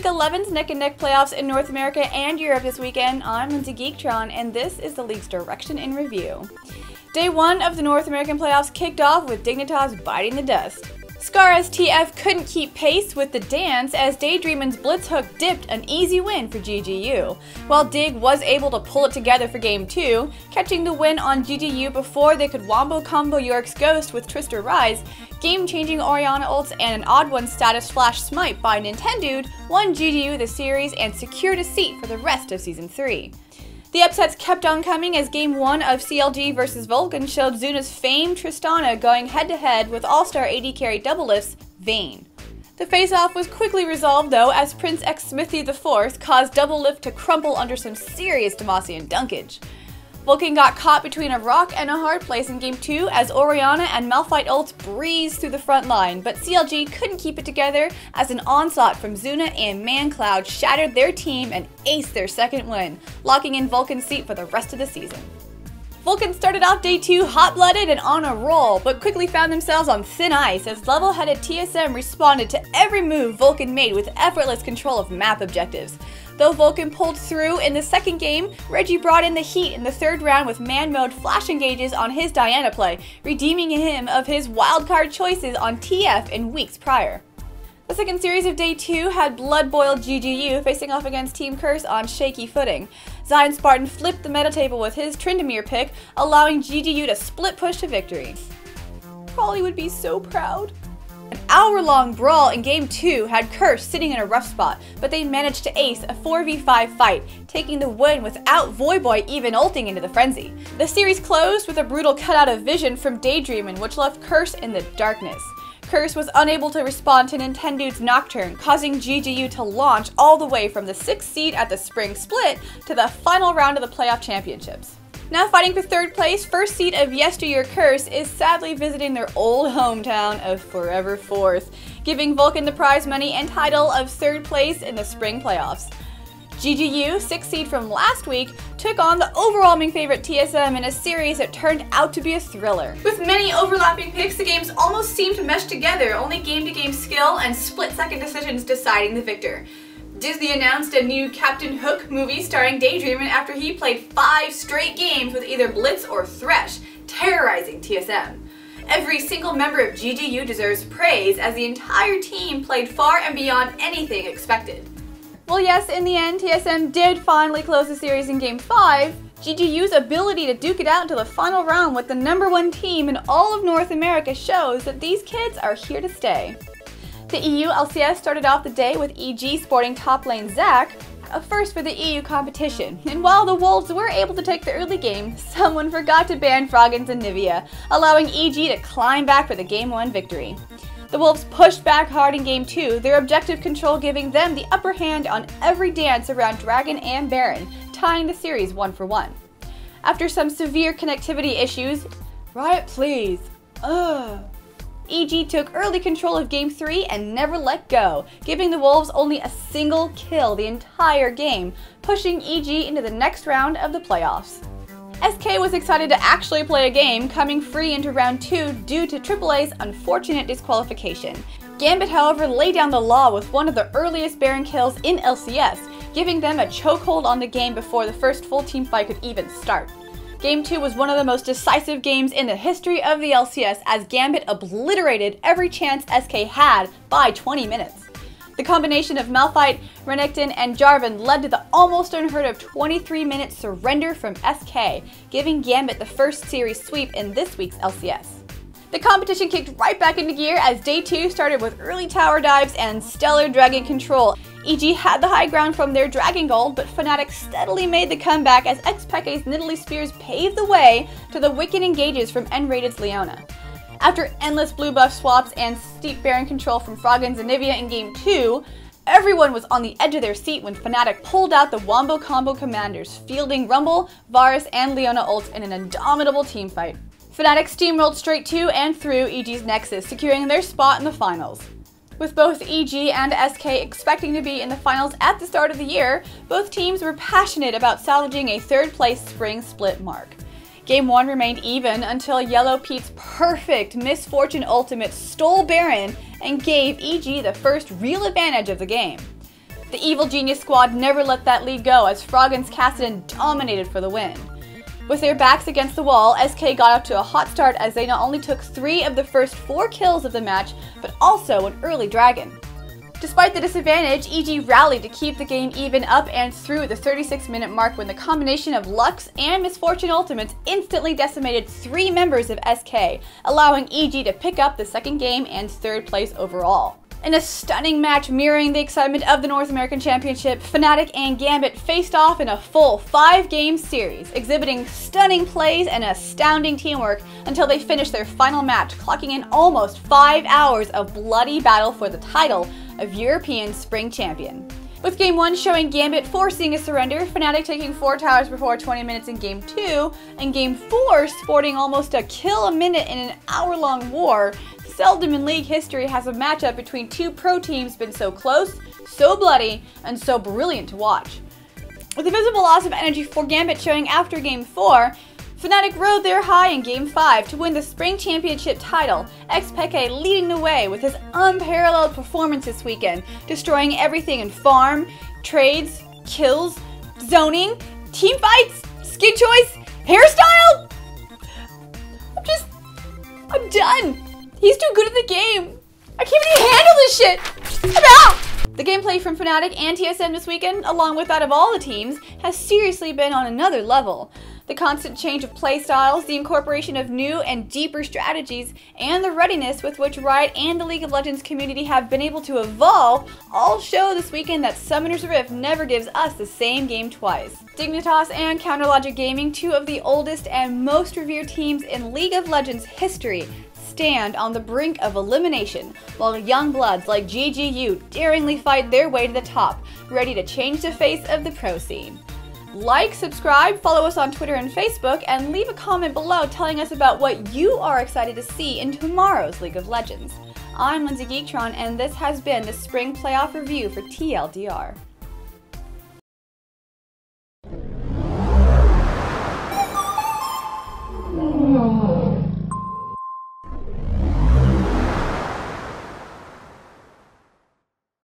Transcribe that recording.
Week 11's neck-and-neck playoffs in North America and Europe this weekend. I'm Lindsay Geektr0n, and this is the league's direction in review. Day 1 of the North American playoffs kicked off with Dignitas biting the dust. Scarra's TF couldn't keep pace with the dance as Daydreamin's Blitzhook dipped an easy win for GGU, while Dig was able to pull it together for Game 2, catching the win on GGU before they could wombo combo York's Ghost with Tldr Rise. Game-changing Orianna ults and an odd one status flash smite by Nintendude won GGU the series and secured a seat for the rest of Season 3. The upsets kept on coming as Game 1 of CLG vs Vulcan showed Zuna's famed Tristana going head-to-head with all-star AD carry doublelifts, Vayne. The face-off was quickly resolved though as Prince X Smithy IV caused doublelift to crumple under some serious Demacian dunkage. Vulcan got caught between a rock and a hard place in Game 2 as Orianna and Malphite ults breezed through the front line, but CLG couldn't keep it together as an onslaught from Zuna and ManCloud shattered their team and aced their second win, locking in Vulcan's seat for the rest of the season. Vulcan started off Day 2 hot-blooded and on a roll, but quickly found themselves on thin ice as level-headed TSM responded to every move Vulcan made with effortless control of map objectives. Though Vulcan pulled through in the second game, Reggie brought in the heat in the third round with man mode flash engages on his Diana play, redeeming him of his wildcard choices on TF in weeks prior. The second series of Day 2 had blood-boiled GGU facing off against Team Curse on shaky footing. Zion Spartan flipped the meta table with his Tryndamere pick, allowing GGU to split push to victory. Probably would be so proud. An hour-long brawl in Game 2 had Curse sitting in a rough spot, but they managed to ace a 4v5 fight, taking the win without Voyboy even ulting into the frenzy. The series closed with a brutal cutout of vision from Daydreamin, which left Curse in the darkness. Curse was unable to respond to Nintendude's Nocturne, causing GGU to launch all the way from the 6th seed at the spring split to the final round of the playoff championships. Now fighting for third place, first seed of yesteryear Curse is sadly visiting their old hometown of Forever 4th, giving Vulcan the prize money and title of third place in the spring playoffs. GGU, 6th seed from last week, took on the overwhelming favorite TSM in a series that turned out to be a thriller. With many overlapping picks, the games almost seemed to mesh together, only game-to-game skill and split-second decisions deciding the victor. Disney announced a new Captain Hook movie starring Daydreamin after he played 5 straight games with either Blitz or Thresh, terrorizing TSM. Every single member of GGU deserves praise as the entire team played far and beyond anything expected. Well yes, in the end, TSM did finally close the series in Game 5. GGU's ability to duke it out until the final round with the #1 team in all of North America shows that these kids are here to stay. The EU LCS started off the day with EG sporting top lane Zac, a first for the EU competition, and while the Wolves were able to take the early game, someone forgot to ban Froggens and Nivea, allowing EG to climb back for the Game 1 victory. The Wolves pushed back hard in Game 2, their objective control giving them the upper hand on every dance around Dragon and Baron, tying the series 1-1. After some severe connectivity issues, Riot please, EG took early control of Game 3 and never let go, giving the Wolves only a single kill the entire game, pushing EG into the next round of the playoffs. SK was excited to actually play a game, coming free into round 2 due to AAA's unfortunate disqualification. Gambit, however, laid down the law with one of the earliest Baron kills in LCS, giving them a chokehold on the game before the first full team fight could even start. Game 2 was one of the most decisive games in the history of the LCS as Gambit obliterated every chance SK had by 20 minutes. The combination of Malphite, Renekton, and Jarvan led to the almost unheard of 23-minute surrender from SK, giving Gambit the first series sweep in this week's LCS. The competition kicked right back into gear as Day 2 started with early tower dives and stellar dragon control. EG had the high ground from their Dragon Gold, but Fnatic steadily made the comeback as Xpeke's Nidalee Spears paved the way to the wicked engages from N-Rated's Leona. After endless blue buff swaps and steep Baron control from Froggens and Nivea in Game 2, everyone was on the edge of their seat when Fnatic pulled out the Wombo Combo commanders, fielding Rumble, Varus, and Leona ults in an indomitable teamfight. Fnatic steamrolled straight to and through EG's Nexus, securing their spot in the finals. With both EG and SK expecting to be in the finals at the start of the year, both teams were passionate about salvaging a third-place spring split mark. Game 1 remained even until Yellow Pete's perfect Misfortune ultimate stole Baron and gave EG the first real advantage of the game. The Evil Genius squad never let that lead go as Froggen's Cassidy dominated for the win. With their backs against the wall, SK got up to a hot start as they not only took 3 of the first 4 kills of the match, but also an early dragon. Despite the disadvantage, EG rallied to keep the game even up and through the 36-minute mark when the combination of Lux and Misfortune ultimates instantly decimated 3 members of SK, allowing EG to pick up the second game and 3rd place overall. In a stunning match mirroring the excitement of the North American Championship, Fnatic and Gambit faced off in a full 5-game series, exhibiting stunning plays and astounding teamwork until they finished their final match, clocking in almost 5 hours of bloody battle for the title of European Spring Champion. With Game 1 showing Gambit forcing a surrender, Fnatic taking 4 towers before 20 minutes in Game 2, and Game 4 sporting almost a kill a minute in an hour-long war. Seldom in League history has a matchup between 2 pro teams been so close, so bloody, and so brilliant to watch. With a visible loss of energy for Gambit showing after Game 4, Fnatic rode their high in Game 5 to win the Spring Championship title, xPeke leading the way with his unparalleled performance this weekend, destroying everything in farm, trades, kills, zoning, team fights, skin choice, hairstyle! I'm done! He's too good at the game! I can't even handle this shit! I'm out! The gameplay from Fnatic and TSM this weekend, along with that of all the teams, has seriously been on another level. The constant change of playstyles, the incorporation of new and deeper strategies, and the readiness with which Riot and the League of Legends community have been able to evolve all show this weekend that Summoner's Rift never gives us the same game twice. Dignitas and Counterlogic Gaming, 2 of the oldest and most revered teams in League of Legends history, stand on the brink of elimination, while young bloods like GGU daringly fight their way to the top, ready to change the face of the pro scene. Like, subscribe, follow us on Twitter and Facebook, and leave a comment below telling us about what you are excited to see in tomorrow's League of Legends. I'm Lindsay Geektr0n, and this has been the Spring Playoff Review for TLDR.